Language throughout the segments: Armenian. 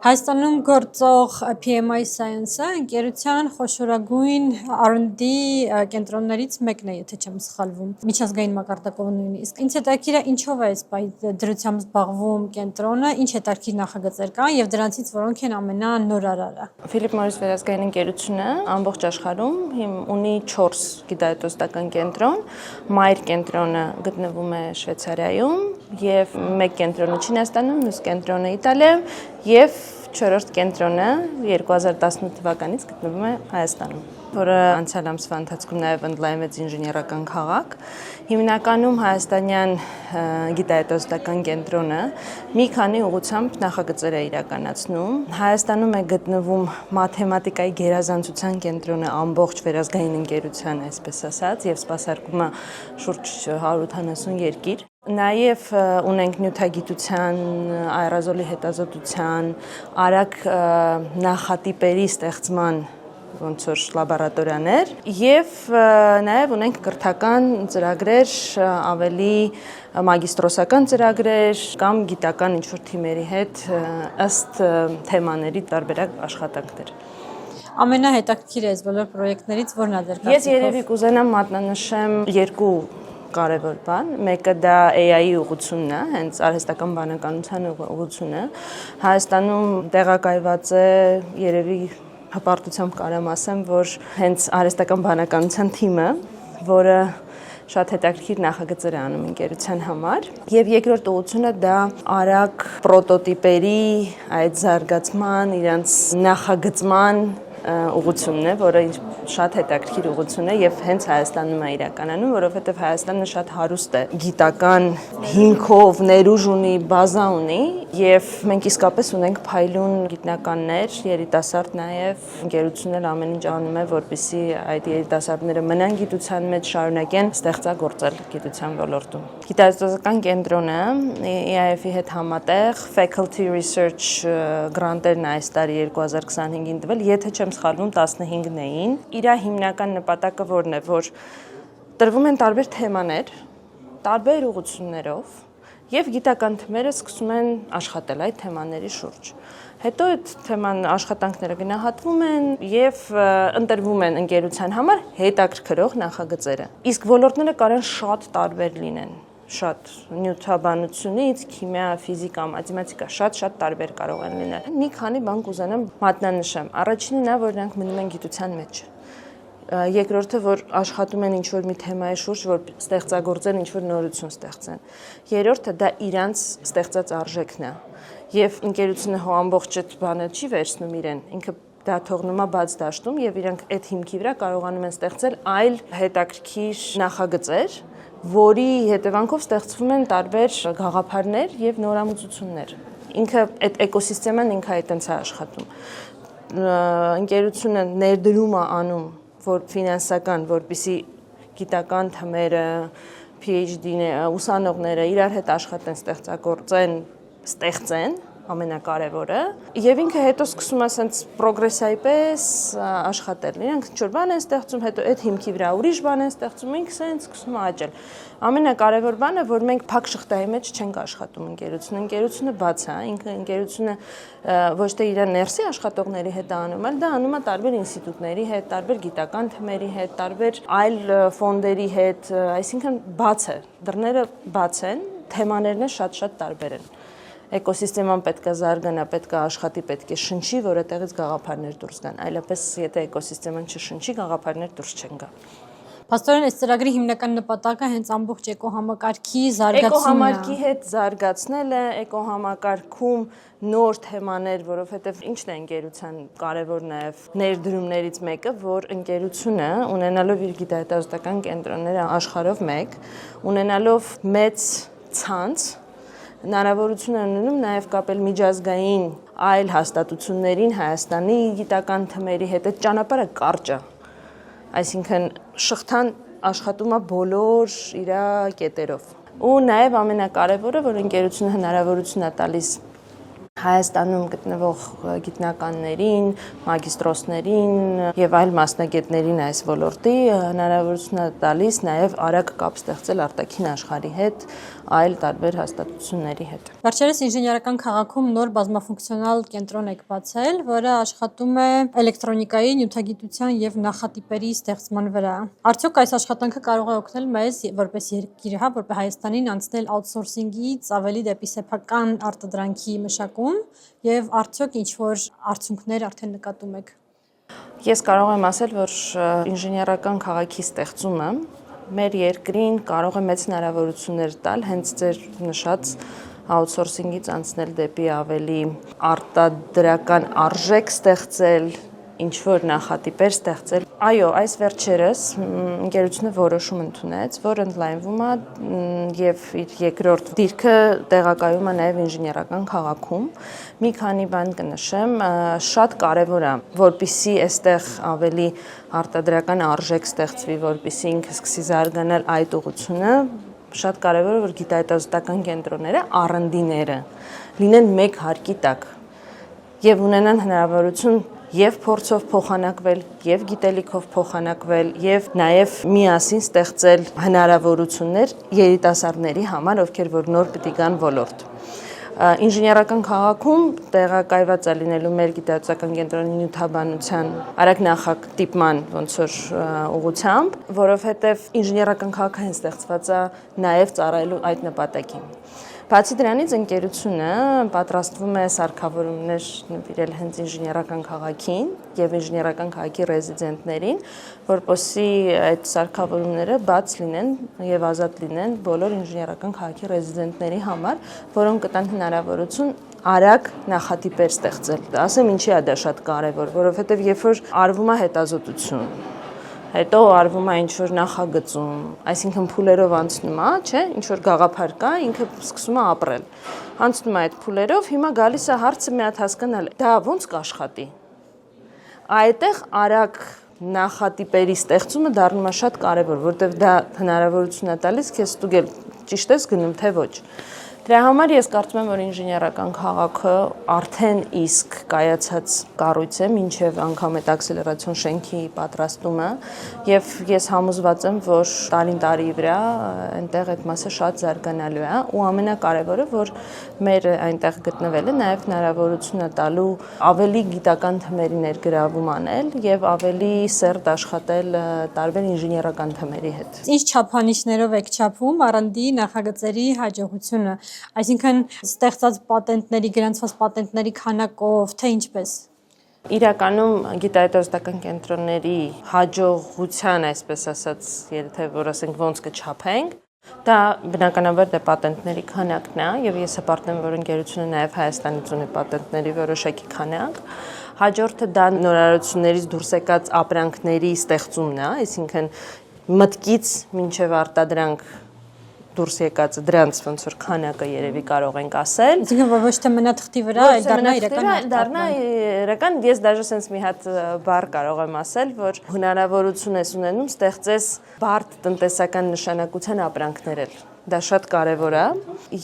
Հայաստանում գործող PMI Science-ը ընկերության խոշորագույն R&D կենտրոններից մեկն է, եթե չեմ սխալվում, միջազգային մակարդակով նույնիսկ։ Ինչ հետաքրքիր է, ինչով է այս դրությամբ զբաղվում կենտրոնը, ինչ հետաքրքիր նախագծեր կան եւ դրանցից որոնք են ամենանորարարը։ Philip Morris վերահսկային ընկերությունը ամբողջ աշխարհում ունի 4 գիտահետազոտական կենտրոն, մայր կենտրոնը գտնվում է Շվեյցարիայում եւ մեկ կենտրոնը Չինաստանում, մյուս կենտրոնը Իտալիայում եւ 4-րդ կենտրոնը 2018 թվականից գտնվում է Հայաստանում, որը անցյալ ամսվա ընթացքում նաև ընդլայնվեց ինժեներական քաղաք։ Հիմնականում հայաստանյան գիտահետազոտական կենտրոնը մի քանի ուղղությամբ նախագծեր է իրականացնում։ Հայաստանում է գտնվում մաթեմատիկայի գերազանցության կենտրոնը ամբողջ վերազգային ընկերության, այսպես ասած, եւ սպասարկում է շուրջ 180 երկիր։ Նաև ունենք նյութագիտության, աերոզոլի հետազոտության, արագ նախատիպերի ստեղծման ոնց որ լաբորատորիաներ եւ նաև ունենք կրթական ծրագրեր, ավելի մագիստրոսական ծրագրեր կամ գիտական ինչ-որ թիմերի հետ ըստ թեմաների տարբերակ աշխատանքներ։ Ամենահետաքրքիրը այս բոլոր պրոյեկտներից որն է դեռ։ Ես երևի կուզենամ մատնանշեմ երկու կարևոր բան, մեկը դա AI-ի ուղղությունն է, հենց արհեստական բանականության ուղղությունը։ Հայաստանում տեղակայված է երևի հպարտությամբ կարամ ասեմ, որ հենց արհեստական բանականության թիմը, որը շատ հետաքրքիր նախագծեր է անում ընկերության համար, եւ երկրորդ ուղղությունը դա արագ պրոտոտիպերի այդ զարգացման, իրանց նախագծման ուղղությունն է, որը շատ հետաքրքիր ուղղություն է եւ հենց Հայաստանում է իրականանում, որովհետեւ Հայաստանը շատ հարուստ է գիտական հիմքով, ներուժ ունի, բազա ունի եւ մենք իսկապես ունենք փայլուն գիտնականներ, երիտասարդ նաեւ ընկերությունն էլ ամեն ինչ անում է, որպեսզի այդ երիտասարդները մնան գիտության մեջ, շարունակեն ստեղծագործել գիտության ոլորտում։ Գիտահետազոտական կենտրոնը EIF-ի հետ համատեղ Faculty Research գրանտերն այս տարի 2025-ին տվել, եթե չեմ սխալվում 15-ն էին։ Իր հիմնական նպատակը որն է, որ տրվում են տարբեր թեմաներ, տարբեր ուղղություններով եւ գիտական թիմերը սկսում են աշխատել այդ թեմաների շուրջ։ Հետո այդ թեման աշխատանքները գնահատվում են եւ ընտրվում են ընկերության համար հետաքրքրող նախագծերը։ Իսկ ոլորտները կարող են շատ տարբեր լինեն, շատ նյութաբանությունից, քիմիա, ֆիզիկա, մաթեմատիկա, շատ տարբեր կարող են լինել։ Մի քանի բան կուզենամ մատնանշեմ։ Առաջինը նա, որ նրանք մնում են գիտության մեջ։ Երկրորդը, որ աշխատում են ինչ-որ մի թեմայի շուրջ, որ ստեղծագործեն ինչ-որ նորություն ստեղծեն։ Երրորդը դա իրանց ստեղծած արժեքն է։ Եվ ընկերությունը հո ամբողջ այդ բանը չի վերցնում իրեն, ինքը դա թողնում է բաց դաշտում եւ իրանք այդ հիմքի վրա կարողանում են ստեղծել այլ հետաքրքիր նախագծեր, որի հետևանքով ստեղծվում են տարբեր գաղափարներ եւ նորամուծություններ։ Ինքը այդ էկոսիստեման ինքը այդտենց է աշխատում։ Ընկերությունը ներդրում է անում, որ ֆինանսական, որպեսզի գիտական թմերը, PhD-ները, ուսանողները իրար հետ աշխատեն, ստեղծագործեն, ստեղծեն, ամենակարևորը, եւ ինքը հետո սկսում է ասենց պրոգրեսայի պես աշխատել։ Իրանք ինչ-որ բան են ստեղծում, հետո այդ հիմքի վրա ուրիշ բան են ստեղծում, ինքը սենց սկսում է աճել։ Ամենակարևոր բանը, որ մենք փակ շղթայի մեջ չենք աշխատում ընկերությունը բաց է, ինքը ընկերությունը ոչ թե իր ներսի աշխատողների հետ է անում, այլ դա անում է տարբեր ինստիտուտների հետ, տարբեր գիտական թեմերի հետ, տարբեր այլ ֆոնդերի հետ, այսինքն բաց է, դռները բաց են, թեմաներն շատ տարբեր են։ Էկոսիստեման պետք է զարգանա, պետք է աշխատի, պետք է շնչի, որ այդտեղից գաղափարներ դուրս գան։ Այլապես եթե էկոսիստեման չշնչի, գաղափարներ դուրս չեն գա։ Պաստորեն, այս ծրագրի հիմնական նպատակը հենց ամբողջ էկոհամակարգի զարգացումն է։ Էկոհամակարգի հետ զարգացնել է, էկոհամակարգում նոր թեմաներ, որովհետև ինչն է ընկերության կարևոր նաև ներդրումներից մեկը, որ ընկերությունը ունենալով իր գիտահետազոտական կենտրոնները աշխարհով մեկ, ունենալով մեծ ցանց հնարավորություն են ունենում նաև կապել միջազգային այլ հաստատություններին Հայաստանի գիտական թմերի հետ, այդ ճանապարհը կարճ է։ Այսինքն շղթան աշխատում է բոլոր իր կետերով։ Ու նաև ամենակարևորը, որ ընկերությունը հնարավորություն է տալիս Հայաստանում գտնվող գիտնականներին, մագիստրոսներին եւ այլ մասնագետներին այս ոլորտի հնարավորություն է տալիս նաեւ արագ կապ ստեղծել արտաքին աշխարհի հետ, այլ տարբեր հաստատությունների հետ։ Վերջերս ինժեներական քաղաքում նոր բազմաֆունկցիոնալ կենտրոն եք բացել, որը աշխատում է էլեկտրոնիկայի, նյութագիտության եւ նախատիպերի ստեղծման վրա։ Արդյոք այս աշխատանքը կարող է օգնել մեզ որպես երկիր, որպես Հայաստանին անցնել աութսորսինգից ավելի դեպի սեփական արտադրանքի մշակում եւ արդյոք ինչ-որ արդյունքներ արդեն նկատում եք։ Ես կարող եմ ասել, որ ինժեներական քաղաքի ստեղծումը մեր երկրին կարող է մեծ հնարավորություններ տալ հենց ձեր նշած աութսորսինգից անցնել դեպի ավելի արտադրական արժեք ստեղծել, ինչ-որ նախատիպեր ստեղծել։ Այո, այս վերջերս ընկերությունը որոշում ընդունեց, որ ընդլայնվում է եւ իր երկրորդ դիրքը տեղակայում է նաեւ ինժեներական քաղաքում։ Մի քանի բան կնշեմ, շատ կարեւոր է, որպեսզի այստեղ ավելի արտադրական արժեք ստեղծվի, որպեսզի ինքը սկսի զարգանալ այդ ուղղությունը, շատ կարեւոր է, որ գիտահետազոտական կենտրոնները, R&D-ները լինեն մեկ հարկի տակ եւ ունենան հնարավորություն եւ փորձով փոխանակվել, եւ գիտելիքով փոխանակվել, եւ նաեւ միասին ստեղծել հնարավորություններ երիտասարդների համար, ովքեր որ նոր պիտի գան ոլորտ։ Ինժեներական քաղաքում տեղակայված է լինելու մեր գիտահետազոտական կենտրոնի նյութաբանության արագ նախատիպման ոնց որ ուղղությամբ, որովհետեւ ինժեներական քաղաքը հենց ստեղծված է նաեւ ծառայելու այդ նպատակին։ Բացի դրանից ընկերությունը պատրաստվում է սարքավորումներ նվիրել հենց ինժեներական քաղաքին եւ ինժեներական քաղաքի ռեզիդենտներին, որպեսզի այդ սարքավորումները բաց լինեն եւ ազատ լինեն բոլոր ինժեներական քաղաքի ռեզիդենտների համար, որոնք կտան հնարավորություն արագ նախատիպեր ստեղծել։ Ասեմ ինչի է դա շատ կարեւոր, որովհետեւ երբ որ արվում է հետազոտություն, հետո արվում է ինչ-որ նախագծում, այսինքն փուլերով անցնում է, չէ, ինչ-որ գաղափար կա, ինքը սկսում է ապրել։ Անցնում է այդ փուլերով, հիմա գալիս է հարցը մի հատ հասկանալ, դա ոնց կաշխատի։ Այդտեղ արագ նախատիպերի ստեղծումը դառնում է շատ կարևոր, որովհետև դա հնարավորություն է տալիս քեզ ստուգել ճիշտ ես գնում թե ոչ։ Դրա համար ես կարծում եմ, որ ինժեներական քաղաքը արդեն իսկ կայացած կառույց է, մինչև անգամ այդ ակսելերացիոն շենքի պատրաստումը, եւ ես համոզված եմ, որ տարին տարի վրա այնտեղ այդ մասը շատ զարգանալու է, ու ամենակարևորը, որ մեր այնտեղ գտնվելը նաեւ հնարավորություն է տալու ավելի գիտական թմերի ներգրավում անել եւ ավելի սերտ աշխատել տարբեր ինժեներական թմերի հետ։ Ինչ չափանիշներով եք չափում R&D նախագծերի հաջողությունը, այսինքն ստեղծած պատենտների, գրանցված պատենտների քանակով, թե ինչպես։ Իրականում գիտահետազոտական կենտրոնների հաջողության, այսպես ասած, եթե որ ասենք ոնց կչափենք, դա բնականաբար դա պատենտների քանակն է, եւ ես հպարտեմ, որ ընկերությունը նաեւ Հայաստանից ունի պատենտների որոշակի քանակ։ Հաջորդը դա նորարարություններից դուրս եկած ապրանքների ստեղծումն է, այսինքն մտքից մինչև արտադրանք դուրս եկած դրանց ոնց որ քանակը երևի կարող ենք ասել։ Այսինքն որ ոչ թե մնա թղթի վրա, այլ դառնա իրական, ես դաժե sense մի հատ բառ կարող եմ ասել, որ հնարավորություն ես ունենում ստեղծես բարդ տնտեսական նշանակության ապրանքներ էլ։ Դա շատ կարևոր է։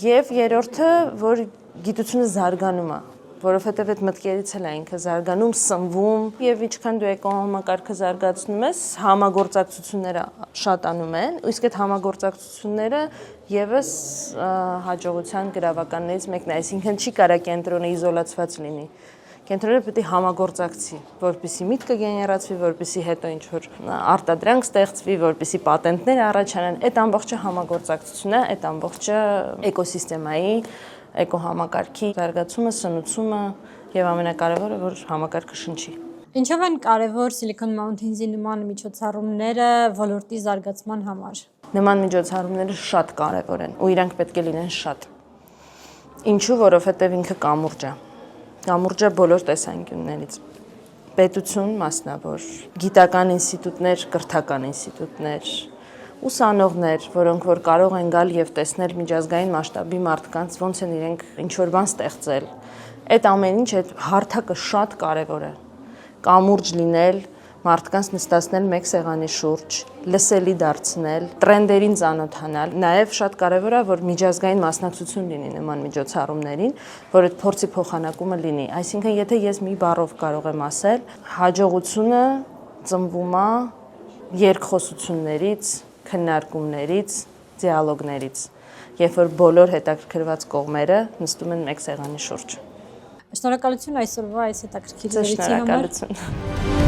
Եվ երրորդը, որ գիտությունը զարգանում է, որովհետև այդ մտքերից էլ է ինքը զարգանում, սնվում, եւ ինչքան դու էկոհամակարգը զարգացնում ես, համագործակցությունները շատանում են, իսկ այդ համագործակցությունները եւս հաջողության գրավականներից մեկն է, այսինքն չի կարա կենտրոնը իզոլացված լինի։ Կենտրոնը պետք է համագործակցի, որպեսզի միտքը գեներացվի, որպեսզի հետո ինչ-որ արտադրանք ստեղծվի, որպեսզի պատենտներ առաջանան, այդ ամբողջը համագործակցությունն է, այդ ամբողջը էկոսիստեմայի էկոհամակարգի զարգացումը, սնուցումը եւ ամենակարևորը, որ համակարգը շնչի։ Ինչով են կարևոր Silicon Mountains-ի նման միջոցառումները ոլորտի զարգացման համար։ Նման միջոցառումները շատ կարևոր են ու իրանք պետք է լինեն շատ։ Ինչու, որովհետեւ ինքը կամուրջ է։ Կամուրջ է բոլոր տեսանկյուններից։ Պետություն, մասնավոր, գիտական ինստիտուտներ, կրթական ինստիտուտներ, ուսանողներ, որոնք որ կարող են գալ եւ տեսնել միջազգային մասշտաբի մարդկանց ոնց են իրենք ինչ որ բան ստեղծել։ Այդ ամեն ինչ այդ հարթակը շատ կարեւոր է։ Կամուրջ լինել, մարդկանց նստացնել մեկ սեղանի շուրջ, լսելի դարձնել, տրենդերին ծանոթանալ։ Նաև շատ կարևոր է, որ միջազգային մասնակցություն լինի նման միջոցառումներին, որ այդ փորձի փոխանակումը լինի։ Այսինքն, եթե ես մի բառով կարող եմ ասել, հաջողությունը ծնվում է երկխոսություններից, քննարկումներից, դիալոգներից, երբ որ բոլոր հետաքրքրված կողմերը նստում են մեկ սեղանի շուրջ։ Շնորհակալություն այսօրվա այս հետաքրքիր զրույցի համար։ Շնորհակալություն։